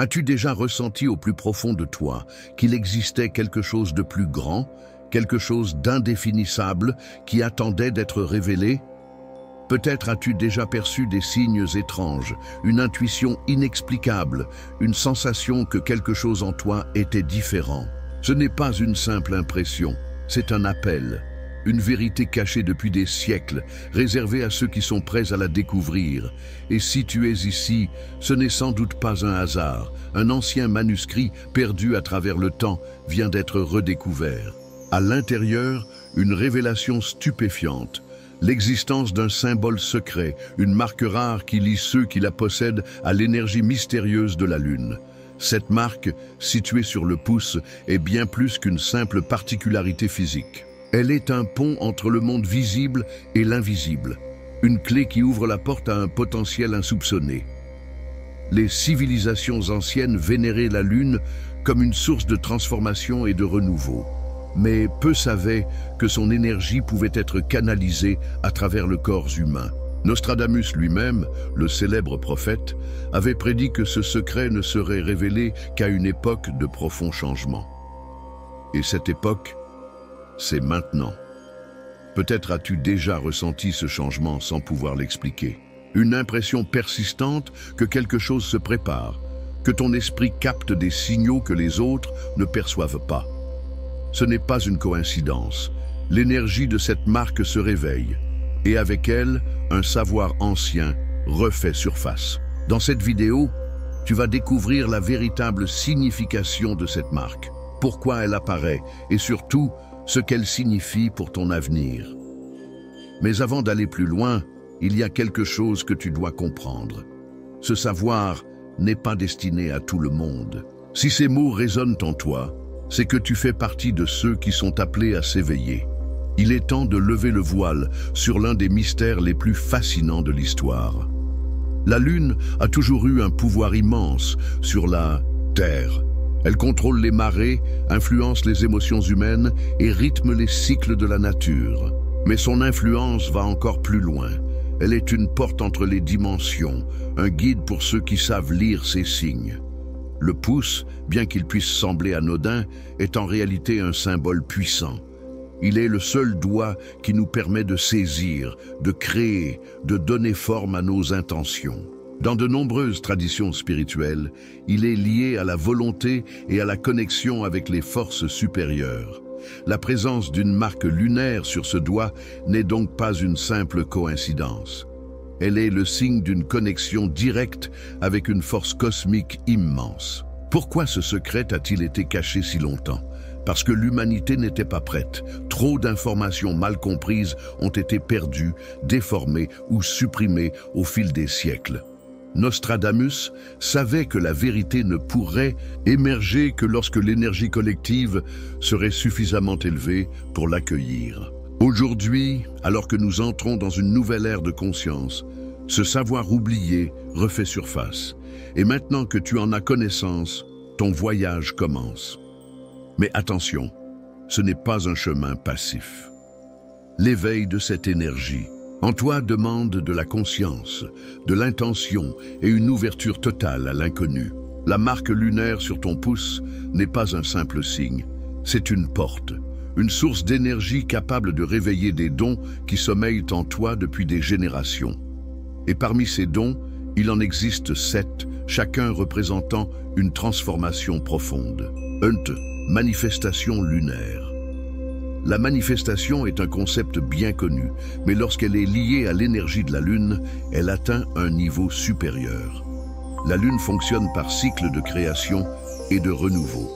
As-tu déjà ressenti au plus profond de toi qu'il existait quelque chose de plus grand, quelque chose d'indéfinissable qui attendait d'être révélé? Peut-être as-tu déjà perçu des signes étranges, une intuition inexplicable, une sensation que quelque chose en toi était différent. Ce n'est pas une simple impression, c'est un appel, une vérité cachée depuis des siècles, réservée à ceux qui sont prêts à la découvrir. Et si tu es ici, ce n'est sans doute pas un hasard. Un ancien manuscrit, perdu à travers le temps, vient d'être redécouvert. À l'intérieur, une révélation stupéfiante. L'existence d'un symbole secret, une marque rare qui lie ceux qui la possèdent à l'énergie mystérieuse de la Lune. Cette marque, située sur le pouce, est bien plus qu'une simple particularité physique. Elle est un pont entre le monde visible et l'invisible, une clé qui ouvre la porte à un potentiel insoupçonné. Les civilisations anciennes vénéraient la Lune comme une source de transformation et de renouveau. Mais peu savaient que son énergie pouvait être canalisée à travers le corps humain. Nostradamus lui-même, le célèbre prophète, avait prédit que ce secret ne serait révélé qu'à une époque de profonds changements. Et cette époque, c'est maintenant. Peut-être as-tu déjà ressenti ce changement sans pouvoir l'expliquer. Une impression persistante que quelque chose se prépare, que ton esprit capte des signaux que les autres ne perçoivent pas. Ce n'est pas une coïncidence. L'énergie de cette marque se réveille, et avec elle, un savoir ancien refait surface. Dans cette vidéo, tu vas découvrir la véritable signification de cette marque, pourquoi elle apparaît, et surtout, ce qu'elle signifie pour ton avenir. Mais avant d'aller plus loin, il y a quelque chose que tu dois comprendre. Ce savoir n'est pas destiné à tout le monde. Si ces mots résonnent en toi, c'est que tu fais partie de ceux qui sont appelés à s'éveiller. Il est temps de lever le voile sur l'un des mystères les plus fascinants de l'histoire. La Lune a toujours eu un pouvoir immense sur la Terre. Elle contrôle les marées, influence les émotions humaines et rythme les cycles de la nature. Mais son influence va encore plus loin. Elle est une porte entre les dimensions, un guide pour ceux qui savent lire ses signes. Le pouce, bien qu'il puisse sembler anodin, est en réalité un symbole puissant. Il est le seul doigt qui nous permet de saisir, de créer, de donner forme à nos intentions. Dans de nombreuses traditions spirituelles, il est lié à la volonté et à la connexion avec les forces supérieures. La présence d'une marque lunaire sur ce doigt n'est donc pas une simple coïncidence. Elle est le signe d'une connexion directe avec une force cosmique immense. Pourquoi ce secret a-t-il été caché si longtemps? Parce que l'humanité n'était pas prête. Trop d'informations mal comprises ont été perdues, déformées ou supprimées au fil des siècles. Nostradamus savait que la vérité ne pourrait émerger que lorsque l'énergie collective serait suffisamment élevée pour l'accueillir. Aujourd'hui, alors que nous entrons dans une nouvelle ère de conscience, ce savoir oublié refait surface. Et maintenant que tu en as connaissance, ton voyage commence. Mais attention, ce n'est pas un chemin passif. L'éveil de cette énergie en toi demande de la conscience, de l'intention et une ouverture totale à l'inconnu. La marque lunaire sur ton pouce n'est pas un simple signe, c'est une porte, une source d'énergie capable de réveiller des dons qui sommeillent en toi depuis des générations. Et parmi ces dons, il en existe 7, chacun représentant une transformation profonde. Manifestation lunaire. La manifestation est un concept bien connu, mais lorsqu'elle est liée à l'énergie de la Lune, elle atteint un niveau supérieur. La Lune fonctionne par cycle de création et de renouveau.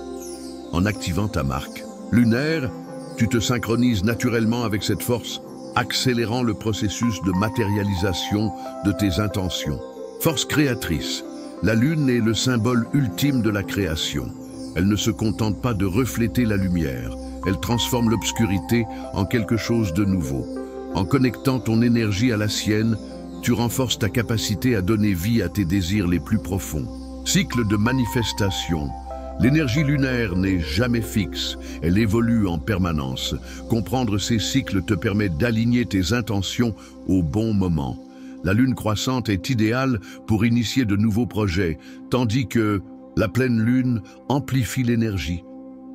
En activant ta marque lunaire, tu te synchronises naturellement avec cette force, accélérant le processus de matérialisation de tes intentions. Force créatrice. La Lune est le symbole ultime de la création. Elle ne se contente pas de refléter la lumière. Elle transforme l'obscurité en quelque chose de nouveau. En connectant ton énergie à la sienne, tu renforces ta capacité à donner vie à tes désirs les plus profonds. Cycle de manifestation. L'énergie lunaire n'est jamais fixe, elle évolue en permanence. Comprendre ces cycles te permet d'aligner tes intentions au bon moment. La lune croissante est idéale pour initier de nouveaux projets, tandis que La pleine lune amplifie l'énergie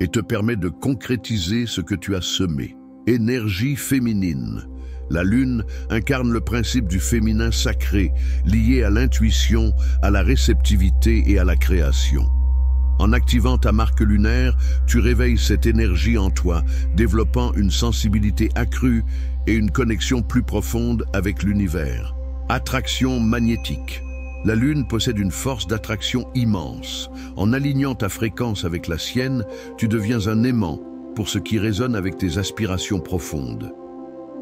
et te permet de concrétiser ce que tu as semé. Énergie féminine. La lune incarne le principe du féminin sacré, lié à l'intuition, à la réceptivité et à la création. En activant ta marque lunaire, tu réveilles cette énergie en toi, développant une sensibilité accrue et une connexion plus profonde avec l'univers. Attraction magnétique. La Lune possède une force d'attraction immense. En alignant ta fréquence avec la sienne, tu deviens un aimant pour ce qui résonne avec tes aspirations profondes.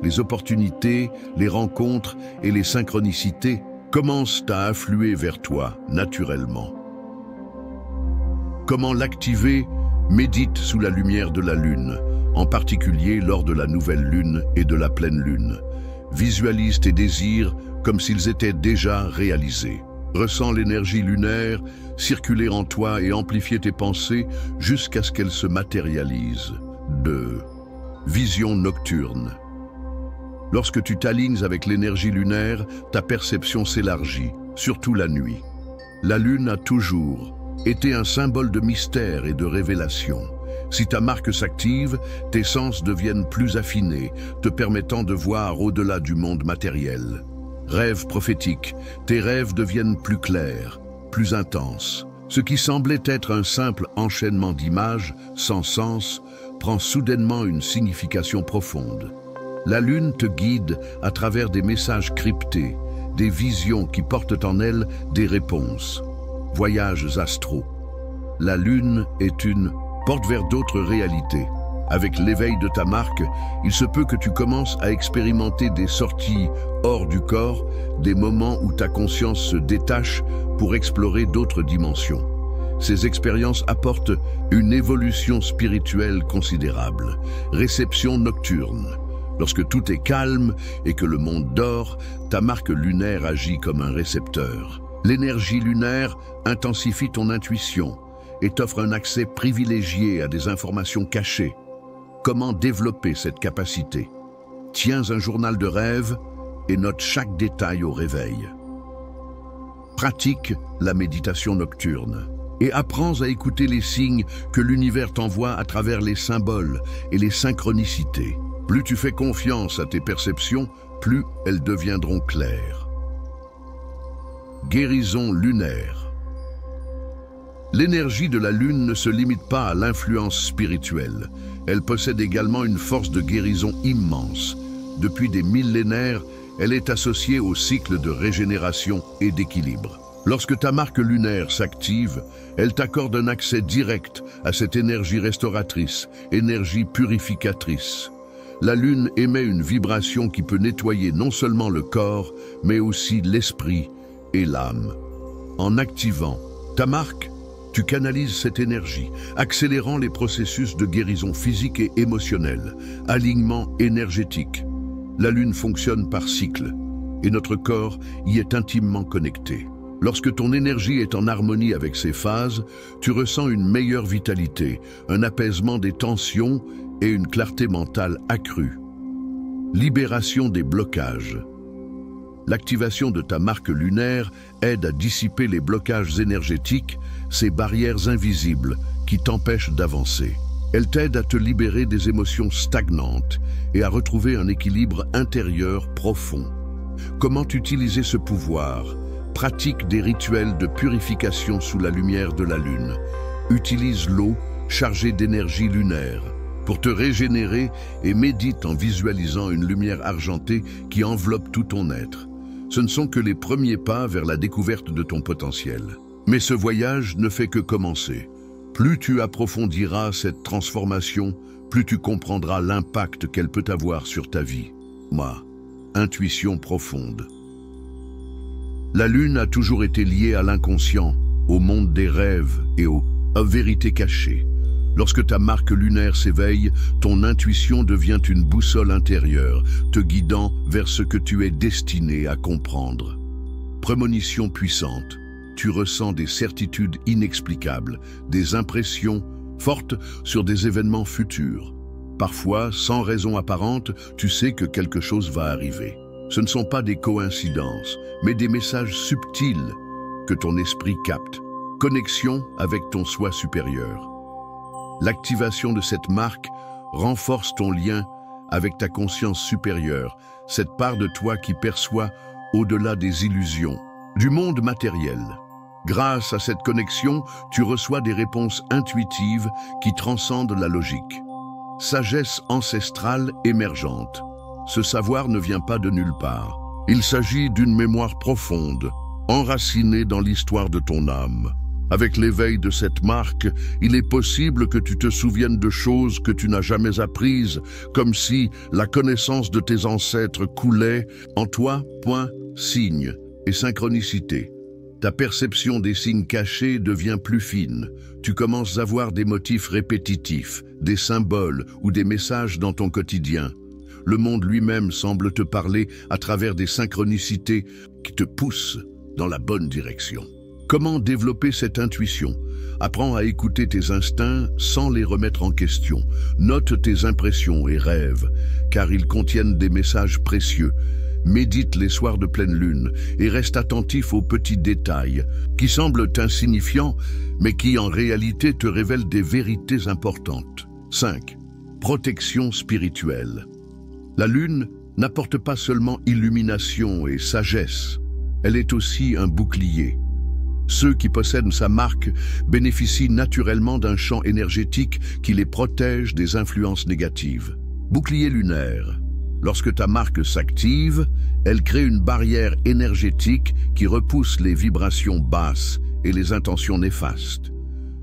Les opportunités, les rencontres et les synchronicités commencent à affluer vers toi naturellement. Comment l'activer? Médite sous la lumière de la Lune, en particulier lors de la nouvelle Lune et de la pleine Lune. Visualise tes désirs comme s'ils étaient déjà réalisés. Ressens l'énergie lunaire circuler en toi et amplifier tes pensées jusqu'à ce qu'elles se matérialisent. 2. Vision nocturne. Lorsque tu t'alignes avec l'énergie lunaire, ta perception s'élargit, surtout la nuit. La Lune a toujours été un symbole de mystère et de révélation. Si ta marque s'active, tes sens deviennent plus affinés, te permettant de voir au-delà du monde matériel. Rêve prophétique, tes rêves deviennent plus clairs, plus intenses. Ce qui semblait être un simple enchaînement d'images, sans sens, prend soudainement une signification profonde. La Lune te guide à travers des messages cryptés, des visions qui portent en elles des réponses. Voyages astraux. La Lune est une porte vers d'autres réalités. Avec l'éveil de ta marque, il se peut que tu commences à expérimenter des sorties hors du corps, des moments où ta conscience se détache pour explorer d'autres dimensions. Ces expériences apportent une évolution spirituelle considérable. Réception nocturne. Lorsque tout est calme et que le monde dort, ta marque lunaire agit comme un récepteur. L'énergie lunaire intensifie ton intuition et t'offre un accès privilégié à des informations cachées. Comment développer cette capacité? Tiens un journal de rêve et note chaque détail au réveil. Pratique la méditation nocturne et apprends à écouter les signes que l'univers t'envoie à travers les symboles et les synchronicités. Plus tu fais confiance à tes perceptions, plus elles deviendront claires. Guérison lunaire. L'énergie de la Lune ne se limite pas à l'influence spirituelle. Elle possède également une force de guérison immense. Depuis des millénaires, elle est associée au cycle de régénération et d'équilibre. Lorsque ta marque lunaire s'active, elle t'accorde un accès direct à cette énergie restauratrice, énergie purificatrice. La Lune émet une vibration qui peut nettoyer non seulement le corps, mais aussi l'esprit et l'âme. En activant ta marque, tu canalises cette énergie, accélérant les processus de guérison physique et émotionnelle, alignement énergétique. La Lune fonctionne par cycle, et notre corps y est intimement connecté. Lorsque ton énergie est en harmonie avec ces phases, tu ressens une meilleure vitalité, un apaisement des tensions et une clarté mentale accrue. Libération des blocages. L'activation de ta marque lunaire aide à dissiper les blocages énergétiques, ces barrières invisibles qui t'empêchent d'avancer. Elle t'aide à te libérer des émotions stagnantes et à retrouver un équilibre intérieur profond. Comment utiliser ce pouvoir? Pratique des rituels de purification sous la lumière de la Lune. Utilise l'eau chargée d'énergie lunaire pour te régénérer et médite en visualisant une lumière argentée qui enveloppe tout ton être. Ce ne sont que les premiers pas vers la découverte de ton potentiel. Mais ce voyage ne fait que commencer. Plus tu approfondiras cette transformation, plus tu comprendras l'impact qu'elle peut avoir sur ta vie. Moi, intuition profonde. La Lune a toujours été liée à l'inconscient, au monde des rêves et aux vérités cachées. Lorsque ta marque lunaire s'éveille, ton intuition devient une boussole intérieure, te guidant vers ce que tu es destiné à comprendre. Prémonition puissante. Tu ressens des certitudes inexplicables, des impressions fortes sur des événements futurs. Parfois, sans raison apparente, tu sais que quelque chose va arriver. Ce ne sont pas des coïncidences, mais des messages subtils que ton esprit capte. Connexion avec ton soi supérieur. L'activation de cette marque renforce ton lien avec ta conscience supérieure, cette part de toi qui perçoit au-delà des illusions, du monde matériel. Grâce à cette connexion, tu reçois des réponses intuitives qui transcendent la logique. Sagesse ancestrale émergente. Ce savoir ne vient pas de nulle part. Il s'agit d'une mémoire profonde, enracinée dans l'histoire de ton âme. Avec l'éveil de cette marque, il est possible que tu te souviennes de choses que tu n'as jamais apprises, comme si la connaissance de tes ancêtres coulait en toi, point, signe et synchronicité. Ta perception des signes cachés devient plus fine. Tu commences à voir des motifs répétitifs, des symboles ou des messages dans ton quotidien. Le monde lui-même semble te parler à travers des synchronicités qui te poussent dans la bonne direction. Comment développer cette intuition? Apprends à écouter tes instincts sans les remettre en question. Note tes impressions et rêves, car ils contiennent des messages précieux. Médite les soirs de pleine lune et reste attentif aux petits détails qui semblent insignifiants, mais qui en réalité te révèlent des vérités importantes. 5. Protection spirituelle. La lune n'apporte pas seulement illumination et sagesse, elle est aussi un bouclier. Ceux qui possèdent sa marque bénéficient naturellement d'un champ énergétique qui les protège des influences négatives. Bouclier lunaire. Lorsque ta marque s'active, elle crée une barrière énergétique qui repousse les vibrations basses et les intentions néfastes.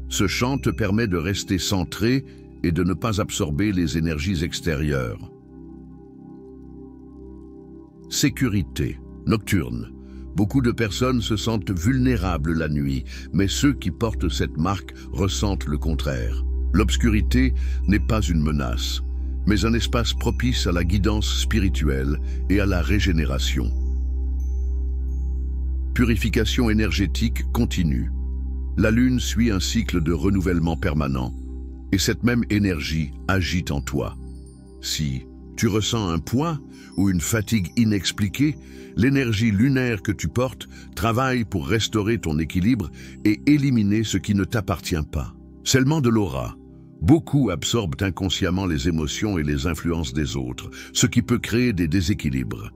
Ce champ te permet de rester centré et de ne pas absorber les énergies extérieures. Sécurité nocturne. Beaucoup de personnes se sentent vulnérables la nuit, mais ceux qui portent cette marque ressentent le contraire. L'obscurité n'est pas une menace, mais un espace propice à la guidance spirituelle et à la régénération. Purification énergétique continue. La lune suit un cycle de renouvellement permanent, et cette même énergie agit en toi. Si tu ressens un poids ou une fatigue inexpliquée, l'énergie lunaire que tu portes travaille pour restaurer ton équilibre et éliminer ce qui ne t'appartient pas. Scellement de l'aura. Beaucoup absorbent inconsciemment les émotions et les influences des autres, ce qui peut créer des déséquilibres.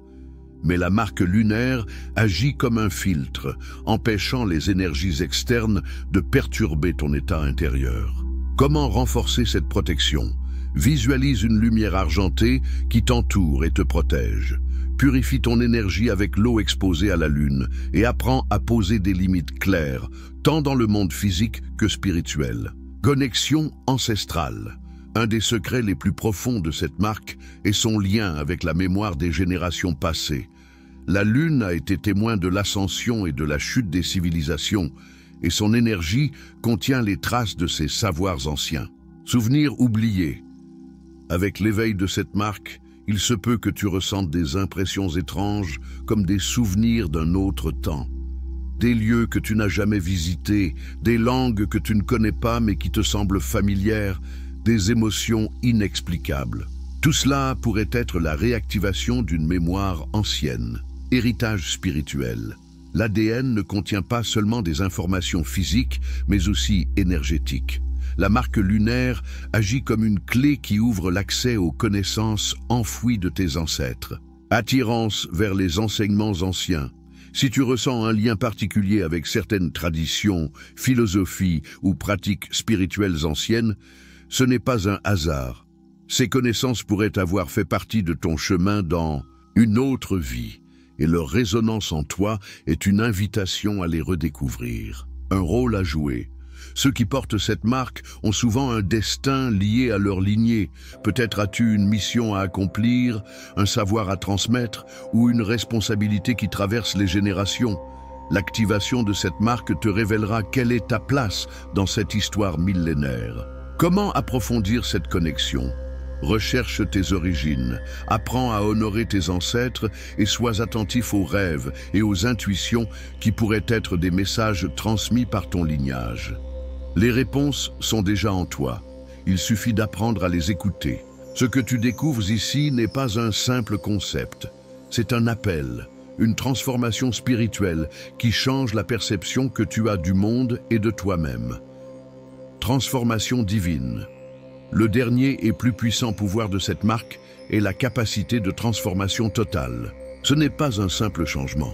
Mais la marque lunaire agit comme un filtre, empêchant les énergies externes de perturber ton état intérieur. Comment renforcer cette protection? Visualise une lumière argentée qui t'entoure et te protège. Purifie ton énergie avec l'eau exposée à la lune et apprends à poser des limites claires, tant dans le monde physique que spirituel. Connexion ancestrale. Un des secrets les plus profonds de cette marque est son lien avec la mémoire des générations passées. La lune a été témoin de l'ascension et de la chute des civilisations, et son énergie contient les traces de ses savoirs anciens. Souvenirs oubliés. Avec l'éveil de cette marque, il se peut que tu ressentes des impressions étranges comme des souvenirs d'un autre temps. Des lieux que tu n'as jamais visités, des langues que tu ne connais pas mais qui te semblent familières, des émotions inexplicables. Tout cela pourrait être la réactivation d'une mémoire ancienne. Héritage spirituel. L'ADN ne contient pas seulement des informations physiques, mais aussi énergétiques. La marque lunaire agit comme une clé qui ouvre l'accès aux connaissances enfouies de tes ancêtres. Attirance vers les enseignements anciens. Si tu ressens un lien particulier avec certaines traditions, philosophies ou pratiques spirituelles anciennes, ce n'est pas un hasard. Ces connaissances pourraient avoir fait partie de ton chemin dans une autre vie, et leur résonance en toi est une invitation à les redécouvrir. Un rôle à jouer. Ceux qui portent cette marque ont souvent un destin lié à leur lignée. Peut-être as-tu une mission à accomplir, un savoir à transmettre ou une responsabilité qui traverse les générations. L'activation de cette marque te révélera quelle est ta place dans cette histoire millénaire. Comment approfondir cette connexion? Recherche tes origines, apprends à honorer tes ancêtres et sois attentif aux rêves et aux intuitions qui pourraient être des messages transmis par ton lignage. Les réponses sont déjà en toi. Il suffit d'apprendre à les écouter. Ce que tu découvres ici n'est pas un simple concept. C'est un appel, une transformation spirituelle qui change la perception que tu as du monde et de toi-même. Transformation divine. Le dernier et plus puissant pouvoir de cette marque est la capacité de transformation totale. Ce n'est pas un simple changement.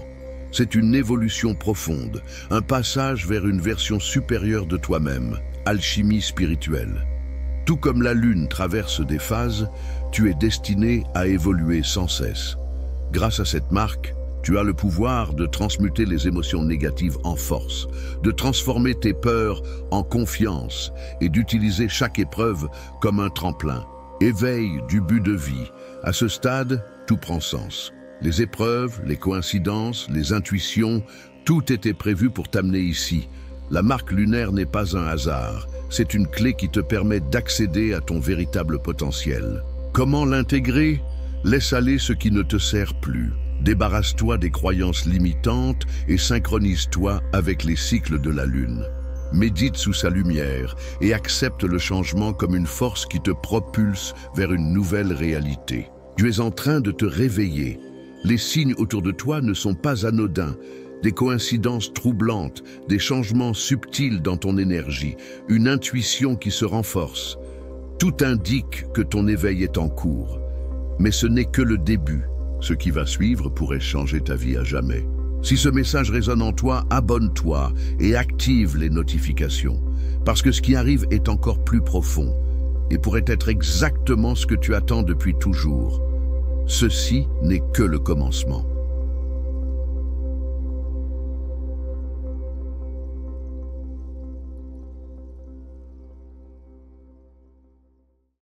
C'est une évolution profonde, un passage vers une version supérieure de toi-même, alchimie spirituelle. Tout comme la Lune traverse des phases, tu es destiné à évoluer sans cesse. Grâce à cette marque, tu as le pouvoir de transmuter les émotions négatives en force, de transformer tes peurs en confiance et d'utiliser chaque épreuve comme un tremplin. Éveil du but de vie. À ce stade, tout prend sens. Les épreuves, les coïncidences, les intuitions, tout était prévu pour t'amener ici. La marque lunaire n'est pas un hasard, c'est une clé qui te permet d'accéder à ton véritable potentiel. Comment l'intégrer? Laisse aller ce qui ne te sert plus. Débarrasse-toi des croyances limitantes et synchronise-toi avec les cycles de la Lune. Médite sous sa lumière et accepte le changement comme une force qui te propulse vers une nouvelle réalité. Tu es en train de te réveiller. Les signes autour de toi ne sont pas anodins. Des coïncidences troublantes, des changements subtils dans ton énergie, une intuition qui se renforce. Tout indique que ton éveil est en cours. Mais ce n'est que le début. Ce qui va suivre pourrait changer ta vie à jamais. Si ce message résonne en toi, abonne-toi et active les notifications. Parce que ce qui arrive est encore plus profond et pourrait être exactement ce que tu attends depuis toujours. Ceci n'est que le commencement.